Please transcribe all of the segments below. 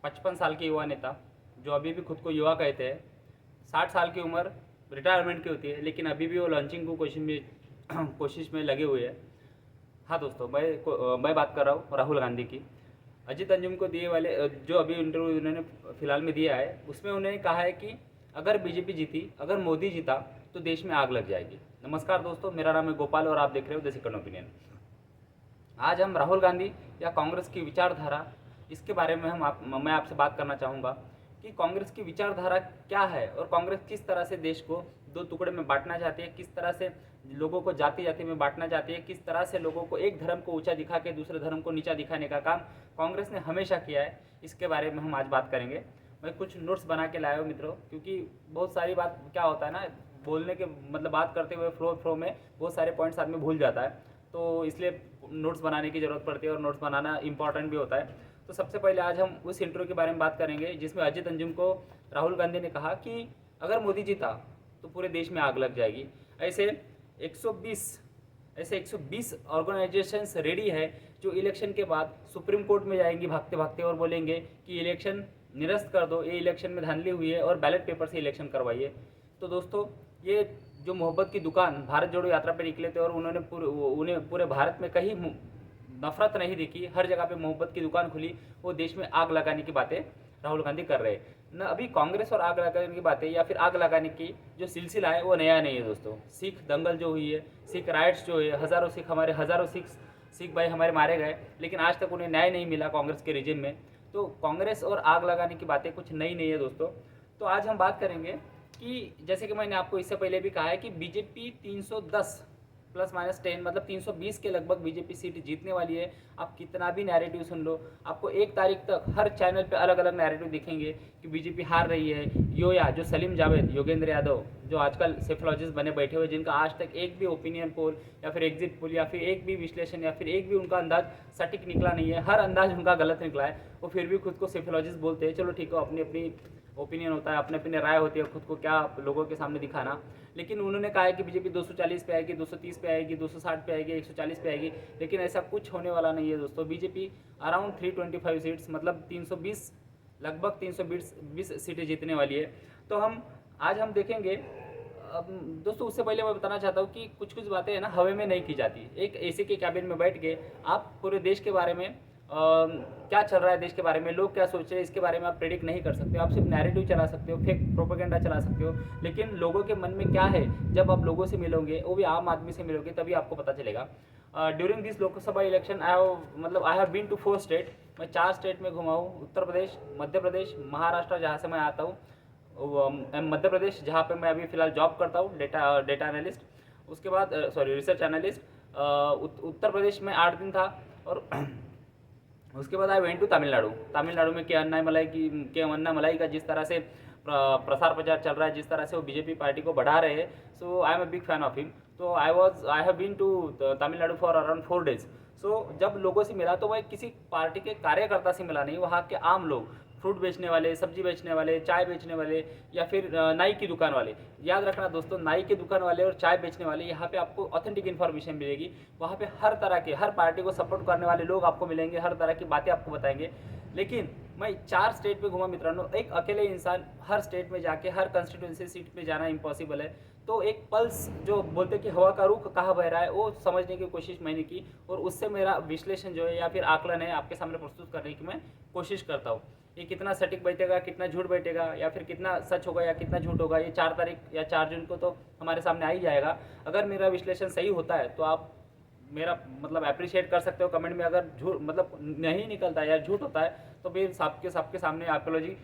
55 साल के युवा नेता जो अभी भी खुद को युवा कहते हैं, 60 साल की उम्र रिटायरमेंट की होती है, लेकिन अभी भी वो लॉन्चिंग को कोशिश में लगे हुए हैं। हाँ दोस्तों, मैं बात कर रहा हूँ राहुल गांधी की। अजीत अंजुम को दिए वाले जो अभी इंटरव्यू उन्होंने फिलहाल में दिया है, उसमें उन्होंने कहा है कि अगर बीजेपी जीती, अगर मोदी जीता, तो देश में आग लग जाएगी। नमस्कार दोस्तों, मेरा नाम है गोपाल और आप देख रहे हो द सेकंड ओपिनियन। आज हम राहुल गांधी या कांग्रेस की विचारधारा, इसके बारे में मैं आपसे बात करना चाहूँगा कि कांग्रेस की विचारधारा क्या है और कांग्रेस किस तरह से देश को दो टुकड़े में बांटना चाहती है, किस तरह से लोगों को जाति जाति में बांटना चाहती है, किस तरह से लोगों को एक धर्म को ऊंचा दिखा के दूसरे धर्म को नीचा दिखाने का काम कांग्रेस ने हमेशा किया है। इसके बारे में हम आज बात करेंगे। मैं कुछ नोट्स बना के लाया हूँ मित्रों, क्योंकि बहुत सारी बात क्या होता है ना, बोलने के मतलब बात करते हुए फ्लो में बहुत सारे पॉइंट्स आदमी भूल जाता है, तो इसलिए नोट्स बनाने की ज़रूरत पड़ती है और नोट्स बनाना इंपॉर्टेंट भी होता है। तो सबसे पहले आज हम उस इंटरव्यू के बारे में बात करेंगे जिसमें अजीत अंजुम को राहुल गांधी ने कहा कि अगर मोदी जीता तो पूरे देश में आग लग जाएगी। ऐसे 120 ऑर्गेनाइजेशंस रेडी है जो इलेक्शन के बाद सुप्रीम कोर्ट में जाएंगी भागते भागते और बोलेंगे कि इलेक्शन निरस्त कर दो, ये इलेक्शन में धांधली हुई है और बैलेट पेपर से इलेक्शन करवाइए। तो दोस्तों, ये जो मोहब्बत की दुकान भारत जोड़ो यात्रा पे निकले थे और उन्हें पूरे भारत में कहीं नफरत नहीं दिखी, हर जगह पे मोहब्बत की दुकान खुली, वो देश में आग लगाने की बातें राहुल गांधी कर रहे हैं न। अभी कांग्रेस और आग लगाने की बातें या फिर आग लगाने की जो सिलसिला है वो नया नहीं है दोस्तों। सिख दंगल जो हुई है, सिख राइट्स जो है, हज़ारों सिख भाई हमारे मारे गए, लेकिन आज तक उन्हें न्याय नहीं मिला कांग्रेस के रीजन में। तो कांग्रेस और आग लगाने की बातें कुछ नई नहीं है दोस्तों। तो आज हम बात करेंगे कि जैसे कि मैंने आपको इससे पहले भी कहा है कि बीजेपी 310 प्लस माइनस 10 मतलब 320 के लगभग बीजेपी सीट जीतने वाली है। आप कितना भी नैरेटिव सुन लो, आपको 1 तारीख तक हर चैनल पे अलग अलग नैरेटिव दिखेंगे कि बीजेपी हार रही है। जो सलीम जावेद, योगेंद्र यादव जो आजकल सेफोलॉजिस्ट बने बैठे हुए, जिनका आज तक एक भी ओपिनियन पोल या फिर एग्जिट पोल या फिर एक भी विश्लेषण या फिर एक भी उनका अंदाज सटीक निकला नहीं है, हर अंदाज उनका गलत निकला है, वो फिर भी खुद को सेफोलॉजिस्ट बोलते हैं। चलो ठीक है, अपनी अपनी ओपिनियन होता है, अपने अपने राय होती है, खुद को क्या लोगों के सामने दिखाना। लेकिन उन्होंने कहा है कि बीजेपी 240 पे आएगी, 230 पे आएगी, 260 पे आएगी, 140 पे आएगी, लेकिन ऐसा कुछ होने वाला नहीं है दोस्तों। बीजेपी अराउंड 325 सीट्स मतलब 320 लगभग 320 सीटें जीतने वाली है। तो आज हम देखेंगे। अब दोस्तों, उससे पहले मैं बताना चाहता हूँ कि कुछ कुछ बातें है ना हवा में नहीं की जाती। एक एसी के कैबिन में बैठ के आप पूरे देश के बारे में क्या चल रहा है, देश के बारे में लोग क्या सोच रहे हैं, इसके बारे में आप प्रेडिक्ट नहीं कर सकते हो। आप सिर्फ नैरेटिव चला सकते हो, फेक प्रोपेगेंडा चला सकते हो, लेकिन लोगों के मन में क्या है जब आप लोगों से मिलोगे, वो भी आम आदमी से मिलोगे, तभी आपको पता चलेगा। During this Lok Sabha election I have been to 4 state. मैं 4 स्टेट में घुमा हूँ, उत्तर प्रदेश, मध्य प्रदेश, महाराष्ट्र जहाँ से मैं आता हूँ, मध्य प्रदेश जहाँ पे मैं अभी फ़िलहाल जॉब करता हूँ, डेटा एनालिस्ट, उसके बाद रिसर्च एनालिस्ट। उत्तर प्रदेश में 8 दिन था और उसके बाद आई वेंट टू तमिलनाडु में के अन्ना मलाई का जिस तरह से प्रसार प्रचार चल रहा है, जिस तरह से वो बीजेपी पार्टी को बढ़ा रहे हैं, so I am a big fan of him. तो I have been to Tamil Nadu for around 4 days. So जब लोगों से मिला तो वह किसी पार्टी के कार्यकर्ता से मिला नहीं, वहाँ के आम लोग, फ्रूट बेचने वाले, सब्जी बेचने वाले, चाय बेचने वाले या फिर नाई की दुकान वाले। याद रखना दोस्तों, नाई की दुकान वाले और चाय बेचने वाले, यहाँ पे आपको ऑथेंटिक इन्फॉर्मेशन मिलेगी। वहाँ पे हर तरह के, हर पार्टी को सपोर्ट करने वाले लोग आपको मिलेंगे, हर तरह की बातें आपको बताएंगे। लेकिन मैं 4 स्टेट पे घूमा मित्रांनो, एक अकेले इंसान हर स्टेट में जाके हर कंस्टिट्यूंसी सीट पे जाना इम्पॉसिबल है। तो एक पल्स जो बोलते कि हवा का रुख कहाँ बह रहा है, वो समझने की कोशिश मैंने की और उससे मेरा विश्लेषण जो है या फिर आकलन है आपके सामने प्रस्तुत करने की मैं कोशिश करता हूँ। ये कितना सटीक बैठेगा, कितना झूठ बैठेगा या फिर कितना सच होगा या कितना झूठ होगा, ये 4 तारीख या 4 जून को तो हमारे सामने आ ही जाएगा। अगर मेरा विश्लेषण सही होता है तो आप मेरा मतलब अप्रिशिएट कर सकते हो कमेंट में। अगर झूठ मतलब नहीं निकलता है या झूठ होता है तो फिर सबके सामने अपोलॉजी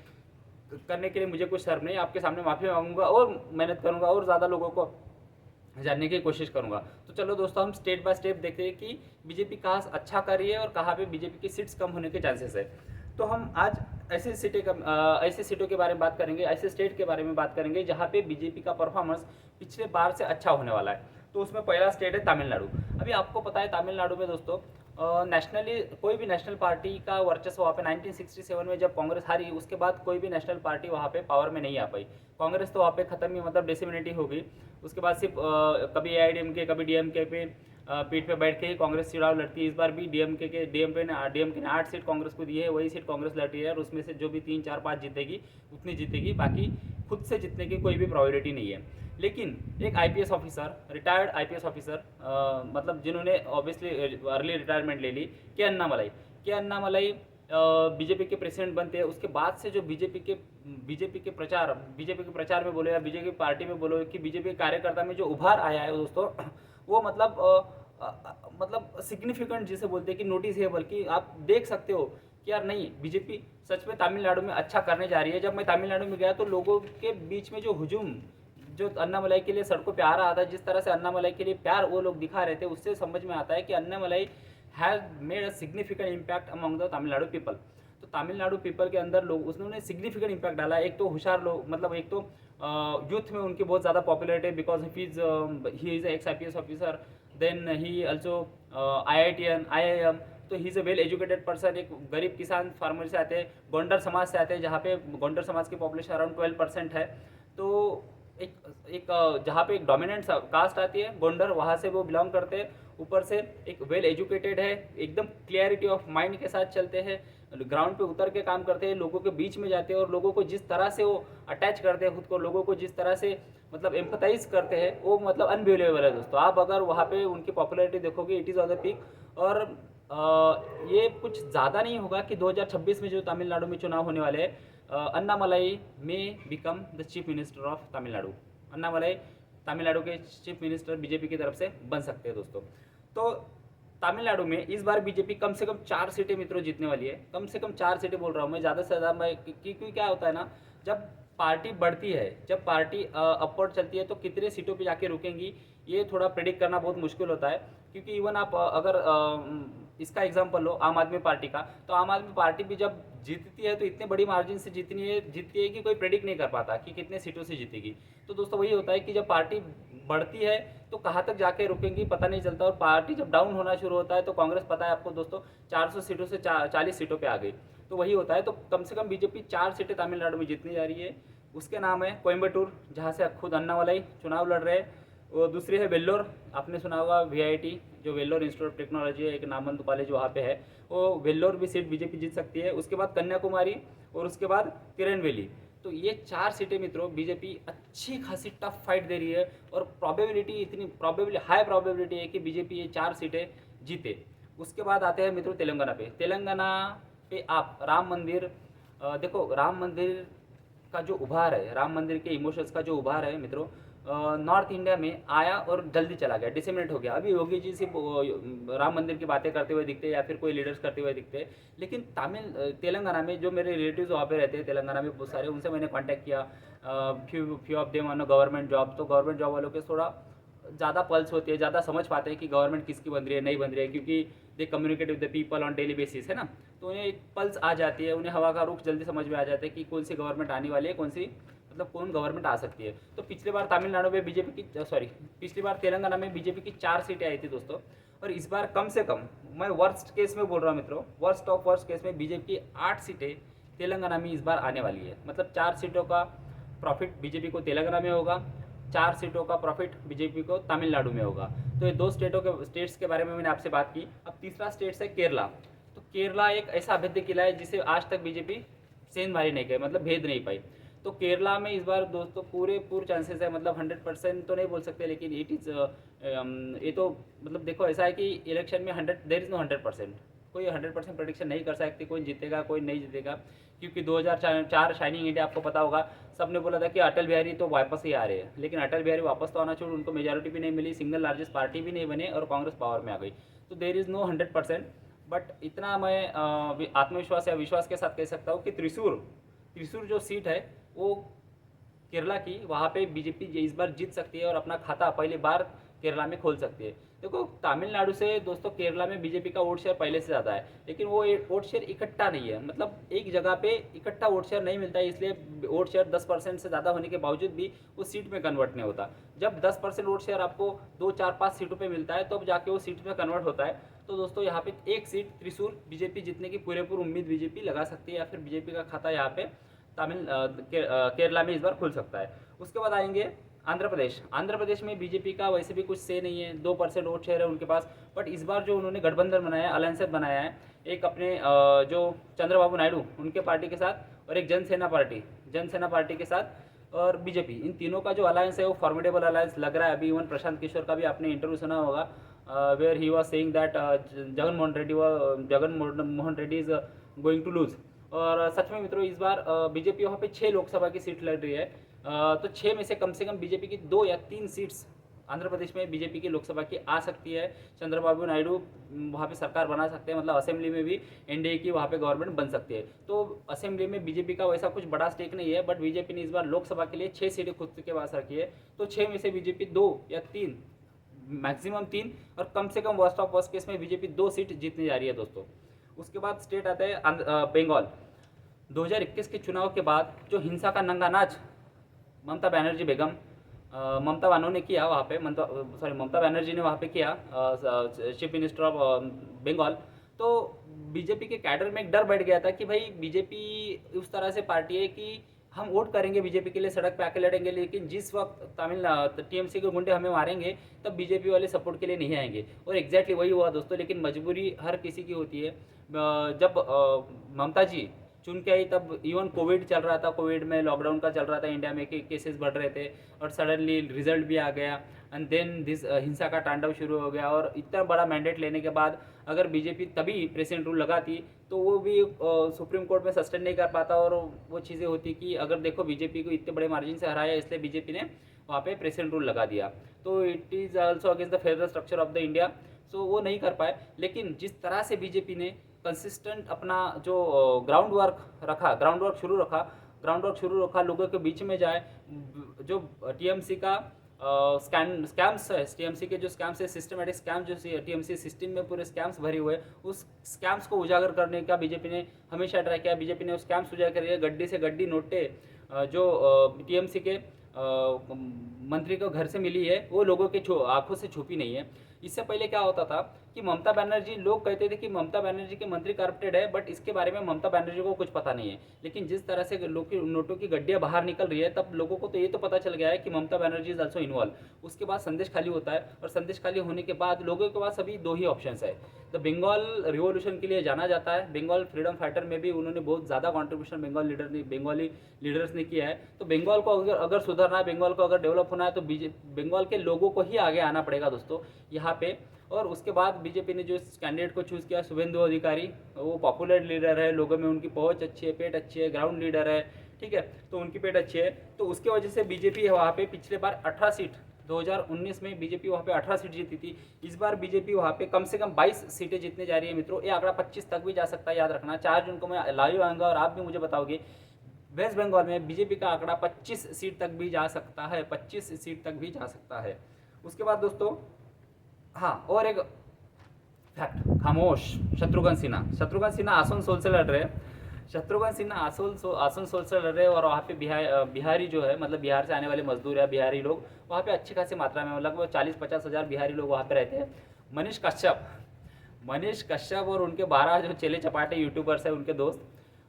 करने के लिए मुझे कुछ शर्म नहीं, आपके सामने माफ़ी मांगूंगा और मेहनत करूंगा और ज़्यादा लोगों को जानने की कोशिश करूंगा। तो चलो दोस्तों, हम स्टेप बाय स्टेप देखते हैं कि बीजेपी कहाँ अच्छा कर रही है और कहाँ पे बीजेपी की सीट्स कम होने के चांसेस है। तो हम आज ऐसे सीटों के बारे में बात करेंगे, ऐसे स्टेट के बारे में बात करेंगे जहाँ पे बीजेपी का परफॉर्मेंस पिछले बार से अच्छा होने वाला है। तो उसमें पहला स्टेट है तमिलनाडु। अभी आपको पता है तमिलनाडु में दोस्तों नेशनली कोई भी नेशनल पार्टी का वर्चस्व वहाँ पे 1967 में जब कांग्रेस हारी, उसके बाद कोई भी नेशनल पार्टी वहाँ पे पावर में नहीं आ पाई। कांग्रेस तो वहाँ पे ख़त्म ही, मतलब डिसमिनेट ही हो गई। उसके बाद सिर्फ कभी AIDMK कभी DMK पे पीठ पे बैठ के ही कांग्रेस चुनाव लड़ती है। इस बार भी डीएमके ने 8 सीट कांग्रेस को दी है, वही सीट कांग्रेस लड़ रही है और उसमें से जो भी 3 4 5 जीतेगी उतनी जीतेगी, बाकी खुद से जीतने की कोई भी प्रोबेबिलिटी नहीं है। लेकिन एक IPS officer, retired IPS officer, मतलब जिन्होंने ऑब्वियसली अर्ली रिटायरमेंट ले ली, के अन्नामलाई बीजेपी के प्रेसिडेंट बनते हैं। उसके बाद से जो बीजेपी के प्रचार में बोलो या बीजेपी पार्टी में बोलो कि बीजेपी कार्यकर्ता में जो उभार आया है दोस्तों, वो मतलब सिग्निफिकेंट जिसे बोलते हैं कि नोटिसेबल, कि आप देख सकते हो कि यार नहीं, बीजेपी सच में तमिलनाडु में अच्छा करने जा रही है। जब मैं तमिलनाडु में गया तो लोगों के बीच में जो हुजूम, जो अन्नामलाई के लिए सड़कों पे आ रहा था, जिस तरह से अन्नामलाई के लिए प्यार वो लोग दिखा रहे थे, उससे समझ में आता है कि Annamalai has made a significant impact among the Tamil Nadu people. तो तमिलनाडु पीपल के अंदर लोग, उसने सिग्निफिकेंट इम्पैक्ट डाला। एक तो होशियार लोग, मतलब एक तो यूथ में उनकी बहुत ज़्यादा पॉपुलरिटी है, because he is ex IPS officer, then he also IIM, तो he is a well educated person. एक गरीब किसान फार्मर से आते हैं, गोंडर समाज से आते हैं, जहाँ पे गोंडर समाज की पॉपुलेशन अराउंड 12% है। तो एक जहाँ पे एक डोमिनेंट कास्ट आती है गोंडर, वहाँ से वो बिलोंग करते हैं। ऊपर से एक वेल एजुकेटेड है, एकदम क्लियरिटी ऑफ माइंड के साथ चलते हैं, ग्राउंड पे उतर के काम करते हैं, लोगों के बीच में जाते हैं और लोगों को जिस तरह से वो अटैच करते हैं खुद को, लोगों को जिस तरह से मतलब एम्पथाइज करते हैं, वो मतलब अनबिलीवेबल है दोस्तों। आप अगर वहाँ पे उनकी पॉपुलैरिटी देखोगे, it is on the peak. और ये कुछ ज़्यादा नहीं होगा कि 2026 में जो तमिलनाडु में चुनाव होने वाले हैं, अन्नामलाई में become the chief minister of Tamil Nadu. Annamalai Tamil Nadu के चीफ मिनिस्टर बीजेपी की तरफ से बन सकते हैं दोस्तों। तो तमिलनाडु में इस बार बीजेपी कम से कम 4 सीटें मित्रों जीतने वाली है। कम से कम 4 सीटें बोल रहा हूँ मैं, ज़्यादा से ज़्यादा। मैं क्योंकि क्या होता है ना, जब पार्टी बढ़ती है, जब पार्टी अपवर्ड चलती है, तो कितने सीटों पे जाके रुकेंगी ये थोड़ा प्रेडिक्ट करना बहुत मुश्किल होता है। क्योंकि इवन आप अगर इसका एग्जांपल लो आम आदमी पार्टी का, तो आम आदमी पार्टी भी जब जीतती है तो इतने बड़ी मार्जिन से जीतती है कि कोई प्रेडिक्ट नहीं कर पाता कि कितने सीटों से जीतेगी। तो दोस्तों वही होता है कि जब पार्टी बढ़ती है तो कहाँ तक जाके रुकेंगी पता नहीं चलता, और पार्टी जब डाउन होना शुरू होता है तो कांग्रेस, पता है आपको दोस्तों, 400 सीटों से 40 सीटों पे आ गई। तो वही होता है। तो कम से कम बीजेपी 4 सीटें तमिलनाडु में जीतने जा रही है। उसके नाम है कोयम्बटूर, जहाँ से खुद अन्नामलाई चुनाव लड़ रहे हैं। वो दूसरी है वेल्लोर, आपने सुना होगा VIT, जो वेल्लोर इंस्टीट्यूट ऑफ टेक्नोलॉजी है, एक नामंद कॉलेज वहाँ पे है, वो वेल्लोर भी सीट बीजेपी जीत सकती है। उसके बाद कन्याकुमारी और उसके बाद तिरुनेलवेली। तो ये 4 सीटें मित्रों बीजेपी अच्छी खासी टफ फाइट दे रही है, और हाई प्रोबेबिलिटी है कि बीजेपी ये 4 सीटें जीते। उसके बाद आते हैं मित्रों तेलंगाना पे। तेलंगाना पे आप राम मंदिर, देखो राम मंदिर का जो उभार है, राम मंदिर के इमोशंस का जो उभार है मित्रों, नॉर्थ इंडिया में आया और जल्दी चला गया, डिसेमिनेट हो गया। अभी योगी जी सिर्फ राम मंदिर की बातें करते हुए दिखते हैं या फिर कोई लीडर्स करते हुए दिखते हैं, लेकिन तेलंगाना में जो मेरे रिलेटिव्स वहाँ पे रहते हैं तेलंगाना में बहुत सारे, उनसे मैंने कांटेक्ट किया। Few of them on government job. तो गवर्नमेंट जॉब वालों के थोड़ा ज़्यादा पल्स होती है, ज़्यादा समझ पाते हैं कि गवर्नमेंट किसकी बन रही है, नहीं बन रही है, क्योंकि दे communicate with the people on daily basis, है ना। तो उन्हें एक पल्स आ जाती है, उन्हें हवा का रुख जल्दी समझ में आ जाता है कि कौन सी गवर्नमेंट आने वाली है, कौन गवर्नमेंट आ सकती है। तो पिछली बार तमिलनाडु में पिछली बार तेलंगाना में बीजेपी की 4 सीटें आई थी दोस्तों, और इस बार कम से कम, मैं वर्स्ट केस में बोल रहा हूँ मित्रों, वर्स्ट केस में बीजेपी की 8 सीटें तेलंगाना में इस बार आने वाली है। मतलब 4 सीटों का प्रॉफिट बीजेपी को तेलंगाना में होगा, 4 सीटों का प्रॉफिट बीजेपी को तमिलनाडु में होगा। तो ये 2 स्टेट्स के बारे में मैंने आपसे बात की। अब तीसरा स्टेट्स है केरला। तो केरला एक ऐसा अभेद्य किला है जिसे आज तक बीजेपी सेंध मारी नहीं गई, मतलब भेद नहीं पाई। तो केरला में इस बार दोस्तों पूरे चांसेस है, मतलब 100% तो नहीं बोल सकते, लेकिन इट इज़ ये तो मतलब देखो ऐसा है कि इलेक्शन में देयर इज़ नो 100%, कोई 100% प्रेडिक्शन नहीं कर सकती, कोई जीतेगा कोई नहीं जीतेगा। क्योंकि 2004 शाइनिंग इंडिया आपको पता होगा, सबने बोला था कि अटल बिहारी तो वापस ही आ रहे हैं, लेकिन अटल बिहारी वापस तो आना छोड़, उनको मेजॉरिटी भी नहीं मिली, सिंगल लार्जेस्ट पार्टी भी नहीं बने और कांग्रेस पावर में आ गई। तो देयर इज़ नो 100%, बट इतना मैं आत्मविश्वास या विश्वास के साथ कह सकता हूँ कि त्रिशूर जो सीट है वो केरला की, वहाँ पे बीजेपी इस बार जीत सकती है और अपना खाता पहली बार केरला में खोल सकती है। देखो तमिलनाडु से दोस्तों केरला में बीजेपी का वोट शेयर पहले से ज़्यादा है, लेकिन वो वोट शेयर इकट्ठा नहीं है, मतलब एक जगह पे इकट्ठा वोट शेयर नहीं मिलता है, इसलिए वोट शेयर 10% से ज़्यादा होने के बावजूद भी उस सीट में कन्वर्ट नहीं होता। जब 10% वोट शेयर आपको 2, 4, 5 सीटों पर मिलता है तब तो जाके वो सीट में कन्वर्ट होता है। तो दोस्तों यहाँ पे एक सीट त्रिशूर बीजेपी जीतने की पूरेपूर उम्मीद बीजेपी लगा सकती है, या फिर बीजेपी का खाता यहाँ पे केरला में इस बार खुल सकता है। उसके बाद आएंगे आंध्र प्रदेश में बीजेपी का वैसे भी कुछ से नहीं है, 2% वोट शेयर है उनके पास। बट इस बार जो उन्होंने गठबंधन बनाया, अलायंस बनाया है, एक अपने जो चंद्रबाबू नायडू उनके पार्टी के साथ और एक जनसेना पार्टी के साथ और बीजेपी, इन तीनों का जो अलायंस है वो फॉर्मिडेबल अलायंस लग रहा है। अभी इवन प्रशांत किशोर का भी आपने इंटरव्यू सुना होगा, where he was saying that Jagan Mohan Reddy is going to lose. और सच में मित्रों इस बार बीजेपी वहाँ पे 6 लोकसभा की सीट लड़ रही है। तो 6 में से कम बीजेपी की 2 या 3 सीट्स आंध्र प्रदेश में बीजेपी की लोकसभा की आ सकती है। चंद्रबाबू नायडू वहाँ पे सरकार बना सकते हैं, मतलब असेंबली में भी एनडीए की वहाँ पे गवर्नमेंट बन सकती है। तो असेंबली में बीजेपी का वैसा कुछ बड़ा स्टेक नहीं है, बट बीजेपी ने इस बार लोकसभा के लिए 6 सीटें खुद के पास रखी है। तो 6 में से बीजेपी 2 या 3, मैक्सिमम 3, और कम से कम वर्स्ट ऑफ वर्स्ट केस में बीजेपी 2 सीट जीतने जा रही है दोस्तों। उसके बाद स्टेट आता है बंगाल। 2021 के चुनाव के बाद जो हिंसा का नंगा नाच ममता बनर्जी बेगम, ममता बानो ने किया वहाँ पे, ममता बनर्जी ने वहाँ पे किया, चीफ मिनिस्टर ऑफ बंगाल। तो बीजेपी के कैडर में एक डर बैठ गया था कि भाई बीजेपी उस तरह से पार्टी है कि हम वोट करेंगे बीजेपी के लिए, सड़क पे आके लड़ेंगे, लेकिन जिस वक्त टीएमसी के गुंडे हमें मारेंगे तब बीजेपी वाले सपोर्ट के लिए नहीं आएंगे। और एग्जैक्टली वही हुआ दोस्तों। लेकिन मजबूरी हर किसी की होती है। जब ममता जी चुन के आई तब इवन कोविड चल रहा था, कोविड में लॉकडाउन का चल रहा था इंडिया में कि केसेस बढ़ रहे थे, और सडनली रिजल्ट भी आ गया, एंड देन दिस हिंसा का तांडव शुरू हो गया। और इतना बड़ा मैंडेट लेने के बाद अगर बीजेपी तभी प्रेसिडेंट रूल लगाती तो वो भी सुप्रीम कोर्ट में सस्टेन नहीं कर पाता, और वो चीज़ें होती कि अगर देखो बीजेपी को इतने बड़े मार्जिन से हराया, इसलिए बीजेपी ने वहाँ पे प्रेसिडेंट रूल लगा दिया। तो it is also against the federal structure of the India. So वो नहीं कर पाए। लेकिन जिस तरह से बीजेपी ने कंसिस्टेंट अपना जो ग्राउंड वर्क शुरू रखा, लोगों के बीच में जाए, जो टीएमसी का स्कैम्स है, टीएमसी के जो स्कैम्स है, सिस्टमेटिक स्कैम जो टीएमसी सिस्टम में पूरे स्कैम्स भरे हुए, उस स्कैम्स को उजागर करने का बीजेपी ने हमेशा ट्राई किया। बीजेपी ने उस स्कैम्स उजागर किया, गड्डी से गड्डी नोटें जो टीएमसी के मंत्री को घर से मिली है, वो लोगों के आंखों से छुपी नहीं है। इससे पहले क्या होता था कि ममता बनर्जी, लोग कहते थे कि ममता बनर्जी के मंत्री करप्टेड है, बट इसके बारे में ममता बनर्जी को कुछ पता नहीं है। लेकिन जिस तरह से नोटों की गड्डियाँ बाहर निकल रही है, तब लोगों को तो ये तो पता चल गया है कि Mamata Banerjee is also involve. उसके बाद संदेश खाली होता है, और संदेश खाली होने के बाद लोगों के पास अभी 2 ही ऑप्शन है। तो बंगाल रिवॉल्यूशन के लिए जाना जाता है, बंगाल फ्रीडम फाइटर में भी उन्होंने बहुत ज़्यादा कॉन्ट्रीब्यूशन बंगाली लीडर्स ने किया है। तो बंगाल को अगर सुधरना है, बंगाल को अगर डेवलप होना है, तो बंगाल के लोगों को ही आगे आना पड़ेगा दोस्तों यहाँ पे। और उसके बाद बीजेपी ने जो कैंडिडेट को चूज़ किया, शुभेंदु अधिकारी, वो पॉपुलर लीडर है, लोगों में उनकी पहुंच अच्छी है, पेट अच्छी है, ग्राउंड लीडर है, ठीक है, तो उनकी पेट अच्छी है। तो उसके वजह से बीजेपी वहाँ पे पिछले बार 18 सीट, 2019 में बीजेपी वहाँ पे 18 सीट जीती थी। इस बार बीजेपी वहाँ पे कम से कम 22 सीटें जीतने जा रही है मित्रों। ये आंकड़ा 25 तक भी जा सकता है, याद रखना। 4 जून को मैं लाइव आऊँगा और आप भी मुझे बताओगे। वेस्ट बंगाल में बीजेपी का आंकड़ा 25 सीट तक भी जा सकता है, 25 सीट तक भी जा सकता है। उसके बाद दोस्तों, हाँ, और एक फैक्ट, खामोश, शत्रुघ्न सिन्हा आसनसोल से लड़ रहे हैं। शत्रुघ्न सिन्हा आसनसोल से लड़ रहे हैं, और वहाँ पे बिहारी जो है, मतलब बिहार से आने वाले मजदूर या बिहारी लोग वहाँ पे अच्छी खासी मात्रा में, लगभग 40-50 हज़ार बिहारी लोग वहाँ पे रहते हैं। मनीष कश्यप और उनके 12 जो चेले चपाटे यूट्यूबर्स हैं, उनके दोस्त,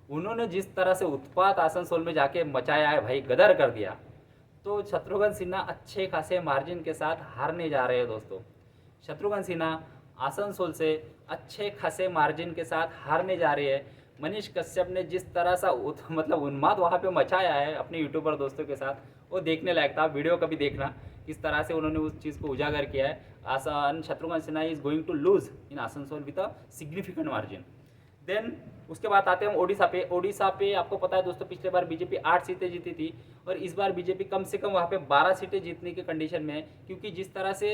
उन्होंने जिस तरह से उत्पात आसनसोल में जाके मचाया है भाई, गदर कर दिया। तो शत्रुघ्न सिन्हा अच्छे खासे मार्जिन के साथ हारने जा रहे हैं दोस्तों। शत्रुघ्न सिन्हा आसनसोल से अच्छे खासे मार्जिन के साथ हारने जा रहे हैं। मनीष कश्यप ने जिस तरह सा मतलब उन्माद वहाँ पे मचाया है अपने यूट्यूबर दोस्तों के साथ, वो देखने लायक था। वीडियो कभी देखना किस तरह से उन्होंने उस चीज़ को उजागर किया है। Shatrughan Sinha is going to lose in Asansol with a significant margin. Then उसके बाद आते हैं हम ओडिशा पे आपको पता है दोस्तों, पिछले बार बीजेपी 8 सीटें जीती थी, और इस बार बीजेपी कम से कम वहाँ पे 12 सीटें जीतने के कंडीशन में है। क्योंकि जिस तरह से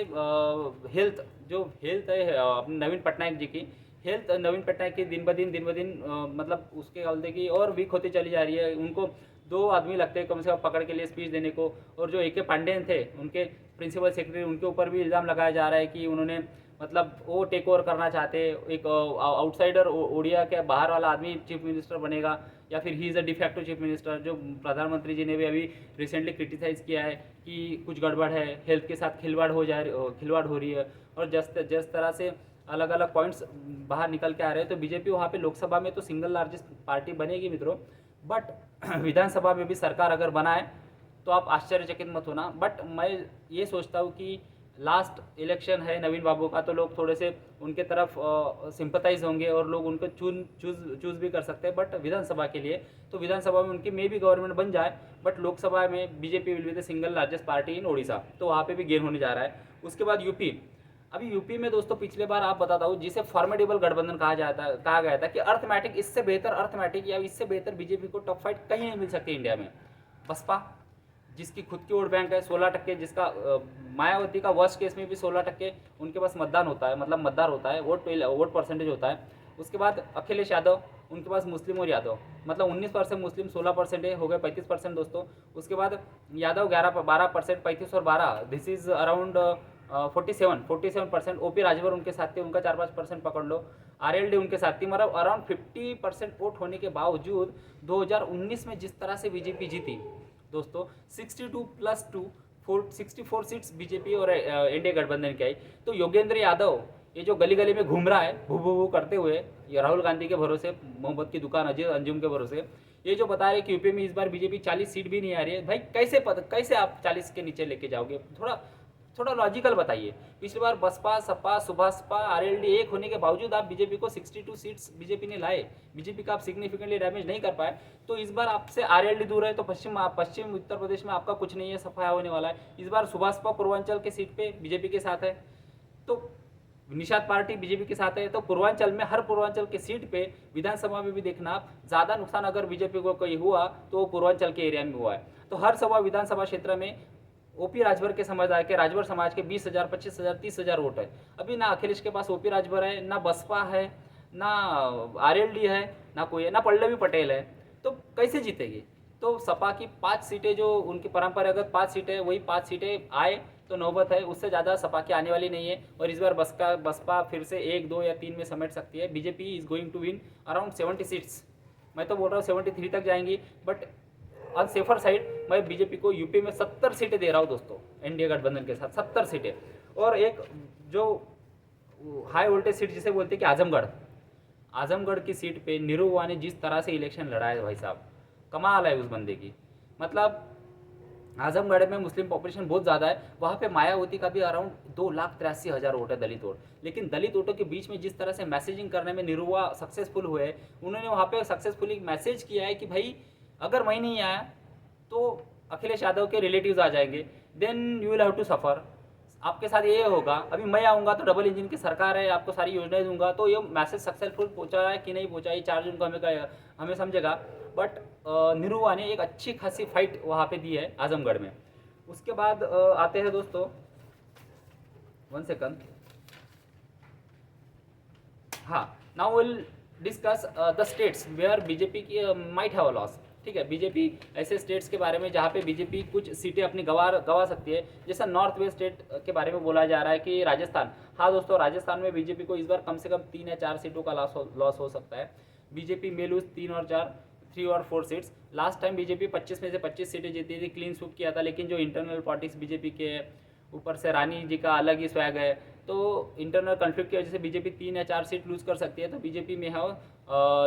हेल्थ है अपने नवीन पटनायक जी की हेल्थ, नवीन पटनायक की दिन ब दिन मतलब उसके हल्दे की और वीक होती चली जा रही है। उनको 2 आदमी लगते हैं कम से कम पकड़ के लिए स्पीच देने को। और जो AK पांडेयन थे, उनके प्रिंसिपल सेक्रेटरी, उनके ऊपर भी इल्ज़ाम लगाया जा रहा है कि उन्होंने मतलब वो टेक ओवर करना चाहते, एक आउटसाइडर ओडिया के बाहर वाला आदमी चीफ मिनिस्टर बनेगा, या फिर ही is a de facto chief minister. जो प्रधानमंत्री जी ने भी अभी रिसेंटली क्रिटिसाइज़ किया है कि कुछ गड़बड़ है, हेल्थ के साथ खिलवाड़ हो रही है, और जिस तरह से अलग अलग पॉइंट्स बाहर निकल के आ रहे हैं। तो बीजेपी वहाँ पे लोकसभा में तो सिंगल लार्जेस्ट पार्टी बनेगी मित्रों, बट विधानसभा में भी सरकार अगर बनाए तो आप आश्चर्यचकित मत होना। बट मैं ये सोचता हूँ कि लास्ट इलेक्शन है नवीन बाबू का, तो लोग थोड़े से उनके तरफ सिंपथाइज होंगे और लोग उनको चूज भी कर सकते हैं। बट विधानसभा के लिए तो विधानसभा में उनकी मे भी गवर्नमेंट बन जाए, बट लोकसभा में BJP will be the single largest party इन ओडिशा, तो वहाँ पे भी गेन होने जा रहा है। उसके बाद यूपी। अभी यूपी में दोस्तों पिछले बार आप बताता हूँ जिसे फॉर्मेडेबल गठबंधन कहा गया था कि अर्थमेटिक, इससे बेहतर अर्थमेटिक या इससे बेहतर बीजेपी को टफ फाइट कहीं नहीं मिल सकती इंडिया में। बसपा जिसकी खुद की वोट बैंक है 16%, जिसका मायावती का वर्स्ट केस में भी 16% उनके पास मतदान होता है, मतलब मतदार होता है, वोट परसेंटेज होता है। उसके बाद अखिलेश यादव, उनके पास मुस्लिम और यादव, मतलब 19% मुस्लिम, 16% हो गए 35% दोस्तों। उसके बाद यादव 12%, 35 और 12, this is around 47%। OP Rajbhar उनके साथ थे, उनका 4-5% पकड़ लो। आरएलडी उनके साथ थी, मतलब अराउंड 50% वोट होने के बावजूद 2019 में जिस तरह से बीजेपी जीती दोस्तों, 64 सीट्स बीजेपी और एनडीए गठबंधन की आई। तो योगेंद्र यादव ये जो गली गली में घूम रहा है भू भू भू करते हुए, ये राहुल गांधी के भरोसे, मोहम्मद की दुकान अजय अंजुम के भरोसे, ये जो बता रहे कि यूपी में इस बार बीजेपी 40 सीट भी नहीं आ रही है, भाई कैसे आप 40 के नीचे लेके जाओगे? थोड़ा लॉजिकल बताइए। पिछली बार बसपा, सपा, सुभाषपा, आरएलडी एक होने के बावजूद आप बीजेपी को 62 सीट्स बीजेपी ने लाए, बीजेपी का आप सिग्निफिकेंटली डैमेज नहीं कर पाए। तो इस बार आपसे आरएलडी दूर है, तो पश्चिम उत्तर प्रदेश में आपका कुछ नहीं है, सफाया होने वाला है। इस बार सुभाषपा पूर्वांचल के सीट पे बीजेपी के साथ है, तो निषाद पार्टी बीजेपी के साथ है। तो पूर्वांचल में, हर पूर्वांचल के सीट पे विधानसभा में भी देखना आप, ज़्यादा नुकसान अगर बीजेपी को कोई हुआ तो वो पूर्वांचल के एरिया में हुआ है। तो हर सभा विधानसभा क्षेत्र में ओपी राजभर के समुदाय के, राजभर समाज के 20,000, 25,000, 30,000 वोट है। अभी ना अखिलेश के पास ओपी राजभर है, ना बसपा है, ना आरएलडी है, ना कोई है, ना पल्लवी पटेल है, तो कैसे जीतेगी? तो सपा की 5 सीटें जो उनकी परंपरागत 5 सीटें, वही 5 सीटें आए तो नौबत है, उससे ज़्यादा सपा की आने वाली नहीं है। और इस बार बसपा फिर से 1, 2 या 3 में समेट सकती है। BJP is going to win around 70 seats, मैं तो बोल रहा हूँ 73 तक जाएंगी। बट ऑन सेफर साइड मैं बीजेपी को यूपी में 70 सीटें दे रहा हूँ दोस्तों, एनडीए गठबंधन के साथ 70 सीटें। और एक जो हाई वोल्टेज सीट जिसे बोलते हैं कि आजमगढ़ की सीट पे निरुवा ने जिस तरह से इलेक्शन लड़ा है भाई साहब, कमाल है उस बंदे की। मतलब आजमगढ़ में मुस्लिम पॉपुलेशन बहुत ज़्यादा है, वहाँ पे मायावती का भी अराउंड 2,83,000 वोट है, दलित वोट। लेकिन दलित वोटों के बीच में जिस तरह से मैसेजिंग करने में निरुवा सक्सेसफुल हुए, उन्होंने वहाँ पे सक्सेसफुली मैसेज किया है कि भाई अगर मैं नहीं आया तो अखिलेश यादव के रिलेटिव्स आ जाएंगे, then you will have to suffer, आपके साथ ये होगा। अभी मैं आऊँगा तो डबल इंजन की सरकार है, आपको सारी योजनाएं दूंगा। तो ये मैसेज सक्सेसफुल पहुँचा है कि नहीं पहुँचा, ये 4 जून को हमें समझेगा। बट निरुवा ने एक अच्छी खासी फाइट वहाँ पे दी है आजमगढ़ में। उसके बाद आते हैं दोस्तों, 1 सेकंड, हाँ, now will discuss the states where BJP की माइट हैव अ लॉस। ठीक है, बीजेपी ऐसे स्टेट्स के बारे में जहाँ पे बीजेपी कुछ सीटें अपनी गवा सकती है, जैसा नॉर्थ वेस्ट स्टेट के बारे में बोला जा रहा है कि राजस्थान। हाँ दोस्तों, राजस्थान में बीजेपी को इस बार कम से कम 3 या 4 सीटों का लॉस हो सकता है। बीजेपी में लूज 3 और 4 सीट्स। लास्ट टाइम बीजेपी 25 में से 25 सीटें जीती थी, क्लीन स्वीप किया था। लेकिन जो इंटरनल पॉलिटिक्स बीजेपी के, ऊपर से रानी जी का अलग ही स्वैग है, तो इंटरनल कॉन्फ्लिक्ट की वजह से बीजेपी 3 या 4 सीट लूज कर सकती है। तो बीजेपी में है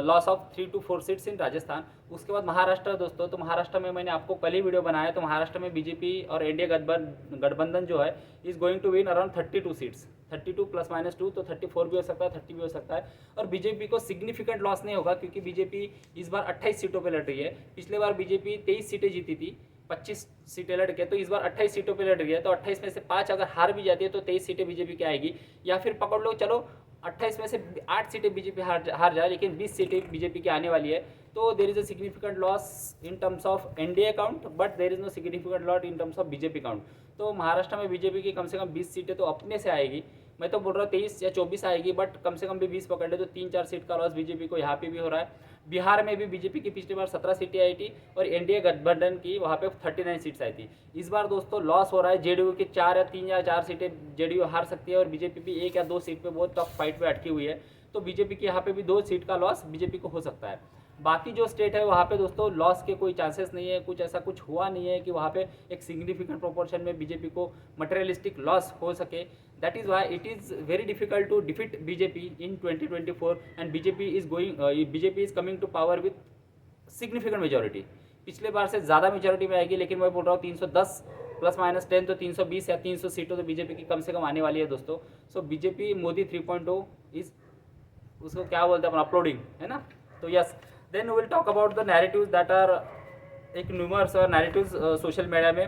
loss of 3 to 4 seats in Rajasthan. उसके बाद महाराष्ट्र दोस्तों, तो महाराष्ट्र में मैंने आपको कल ही वीडियो बनाया, तो महाराष्ट्र में बीजेपी और एनडीए गठबंधन जो है is going to win around 32 seats, 32 +-2, तो 34 भी हो सकता है, 30 भी हो सकता है। और बीजेपी को सिग्निफिकेंट लॉस नहीं होगा, क्योंकि बीजेपी इस बार 28 सीटों पर लड़ रही है। पिछले बार बीजेपी 23 सीटें जीती थी, 25 सीटें लड़ के, तो इस बार 28 सीटों पे लड़ रही है। तो 28 में से 5 अगर हार भी जाती है तो 23 सीटें बीजेपी की आएगी। या फिर पकड़ लो, चलो 28 में से 8 सीटें बीजेपी हार जाए, लेकिन 20 सीटें बीजेपी की आने वाली है। तो there is a significant loss in terms of NDA account, but there is no significant loss in terms of BJP account. तो महाराष्ट्र में बीजेपी की कम से कम 20 सीटें तो अपने से आएगी। मैं तो बोल रहा हूँ 23 या 24 आएगी, बट कम से कम भी 20 पकड़ ले तो 3-4 सीट का लॉस बीजेपी को यहाँ पे भी हो रहा है। बिहार में भी बीजेपी की पिछली बार 17 सीटें आई थी और एनडीए गठबंधन की वहाँ पे 39 सीट्स आई थी। इस बार दोस्तों लॉस हो रहा है, जेडीयू की 3 या 4 सीटें जेडीयू हार सकती है, और बीजेपी भी 1 या 2 सीट पे बहुत टफ फाइट पे अटकी हुई है। तो बीजेपी की यहाँ पे भी 2 सीट का लॉस बीजेपी को हो सकता है। बाकी जो स्टेट है वहाँ पे दोस्तों लॉस के कोई चांसेस नहीं है, ऐसा कुछ हुआ नहीं है कि वहाँ पे एक सिग्निफिकेंट प्रोपोर्शन में बीजेपी को मटेरियलिस्टिक लॉस हो सके। That is why it is very difficult to defeat BJP in 2024 and BJP is coming to power with significant majority. पिछले बार से ज़्यादा मेजोरिटी में आएगी, लेकिन मैं बोल रहा हूँ 310 ±10 तो 320 या 300 सीटों तो बीजेपी की कम से कम आने वाली है दोस्तों। सो बीजेपी मोदी 3.0 इज, उसको क्या बोलते हैं अपन, अपलोडिंग, है ना। तो yes, then we will talk about the narratives that are, एक न्यूमर्स और नैरेटिव्स सोशल मीडिया में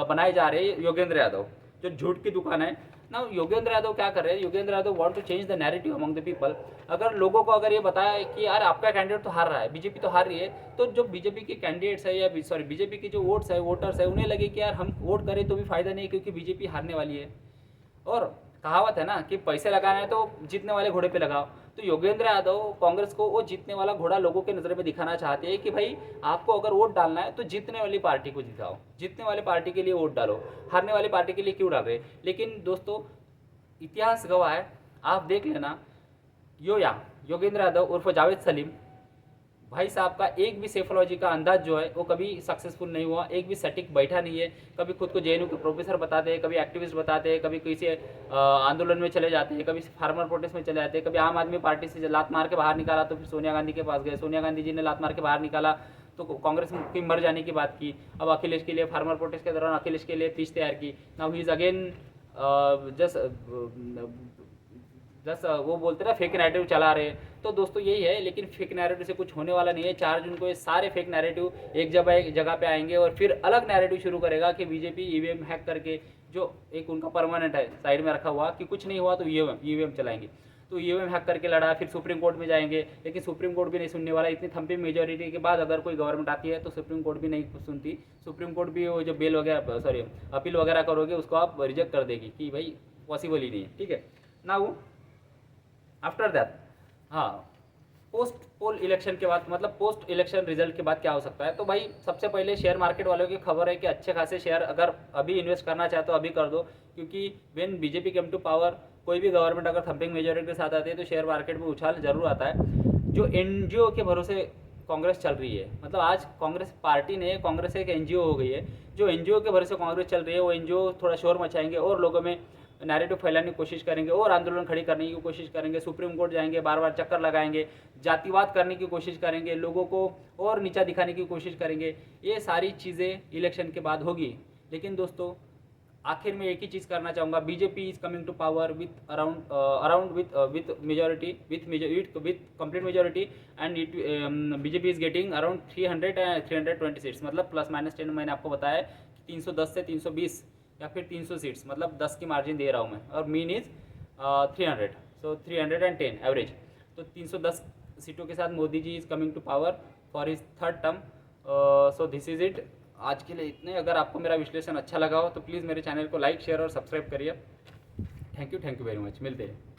बनाए जा रहे हैं। योगेंद्र यादव जो झूठ की दुकान है ना, योगेंद्र यादव क्या कर रहे हैं, Yogendra Yadav want to change the narrative among the people. अगर लोगों को अगर ये बताया कि यार आपका कैंडिडेट तो हार रहा है, बीजेपी तो हार रही है, तो जो बीजेपी के कैंडिडेट्स है या सॉरी बीजेपी की जो वोट्स है, वोटर्स है, उन्हें लगे कि यार हम वोट करें तो भी फायदा नहीं क्योंकि बीजेपी हारने वाली है। और कहावत है ना कि पैसे लगाना है तो जीतने वाले घोड़े पे लगाओ। तो योगेंद्र यादव कांग्रेस को वो जीतने वाला घोड़ा लोगों के नज़र में दिखाना चाहते हैं कि भाई आपको अगर वोट डालना है तो जीतने वाली पार्टी को जिताओ, जीतने वाले पार्टी के लिए वोट डालो, हारने वाली पार्टी के लिए क्यों डाल रहे। लेकिन दोस्तों इतिहास गवाह है, आप देख लेना, योगेंद्र यादव उर्फ जावेद सलीम भाई साहब का एक भी सेफोलॉजी का अंदाज जो है वो कभी सक्सेसफुल नहीं हुआ, एक भी सटीक बैठा नहीं है। कभी खुद को जेएनयू के प्रोफेसर बताते हैं, कभी एक्टिविस्ट बताते हैं, कभी किसी आंदोलन में चले जाते हैं, कभी फार्मर प्रोटेस्ट में चले जाते हैं, कभी आम आदमी पार्टी से लात मार के बाहर निकाला तो फिर सोनिया गांधी के पास गए, सोनिया गांधी जी ने लात मार के बाहर निकाला तो कांग्रेस की मर जाने की बात की। अब अखिलेश के लिए फार्मर प्रोटेस्ट के दौरान अखिलेश के लिए पिच तैयार की। Now he is again just वो बोलते ना फेक नैरेटिव चला रहे हैं। तो दोस्तों यही है, लेकिन फेक नैरेटिव से कुछ होने वाला नहीं है। 4 जून को ये सारे फेक नैरेटिव एक जगह पे आएंगे और फिर अलग नैरेटिव शुरू करेगा कि बीजेपी ईवीएम हैक करके, जो एक उनका परमानेंट है साइड में रखा हुआ कि कुछ नहीं हुआ तो ईवीएम चलाएंगे, तो ईवीएम हैक करके लड़ा, फिर सुप्रीम कोर्ट में जाएंगे, लेकिन सुप्रीम कोर्ट भी नहीं सुनने वाला। इतनी थम्पी मेजोरिटी के बाद अगर कोई गवर्नमेंट आती है तो सुप्रीम कोर्ट भी नहीं सुनती। सुप्रीम कोर्ट भी वो जो बेल वगैरह सॉरी अपील वगैरह करोगे उसको आप रिजेक्ट कर देगी कि भाई पॉसिबल ही नहीं है, ठीक है ना। वो आफ्टर दैट, हाँ, पोस्ट पोल इलेक्शन के बाद, मतलब पोस्ट इलेक्शन रिजल्ट के बाद क्या हो सकता है। तो भाई सबसे पहले शेयर मार्केट वालों की खबर है कि अच्छे खासे शेयर अगर अभी इन्वेस्ट करना चाहे तो अभी कर दो, क्योंकि when BJP come to power, कोई भी गवर्नमेंट अगर थम्पिंग मेजोरिटी के साथ आती है तो शेयर मार्केट में उछाल जरूर आता है। जो एनजीओ के भरोसे कांग्रेस चल रही है, मतलब आज कांग्रेस पार्टी ने, कांग्रेस एक एनजीओ हो गई है। जो एनजीओ के भरोसे कांग्रेस चल रही है वो एनजीओ थोड़ा शोर मचाएंगे और लोगों में नैरेटिव फैलाने की कोशिश करेंगे और आंदोलन खड़ी करने की कोशिश करेंगे, सुप्रीम कोर्ट जाएंगे, बार बार चक्कर लगाएंगे, जातिवाद करने की कोशिश करेंगे, लोगों को और नीचा दिखाने की कोशिश करेंगे। ये सारी चीज़ें इलेक्शन के बाद होगी। लेकिन दोस्तों आखिर में एक ही चीज़ करना चाहूँगा, BJP is coming to power with around with majority, with complete majority, and BJP is getting around 320 seats, मतलब +-10। मैंने आपको बताया कि 310 से 320 या फिर 300 सीट्स, मतलब 10 की मार्जिन दे रहा हूँ मैं, और मीन इज 300, सो 310 एवरेज। तो 310 सीटों के साथ Modi ji is coming to power for his 3rd term. So this is it, आज के लिए इतने। अगर आपको मेरा विश्लेषण अच्छा लगा हो तो प्लीज़ मेरे चैनल को लाइक, शेयर और सब्सक्राइब करिए। थैंक यू वेरी मच, मिलते हैं।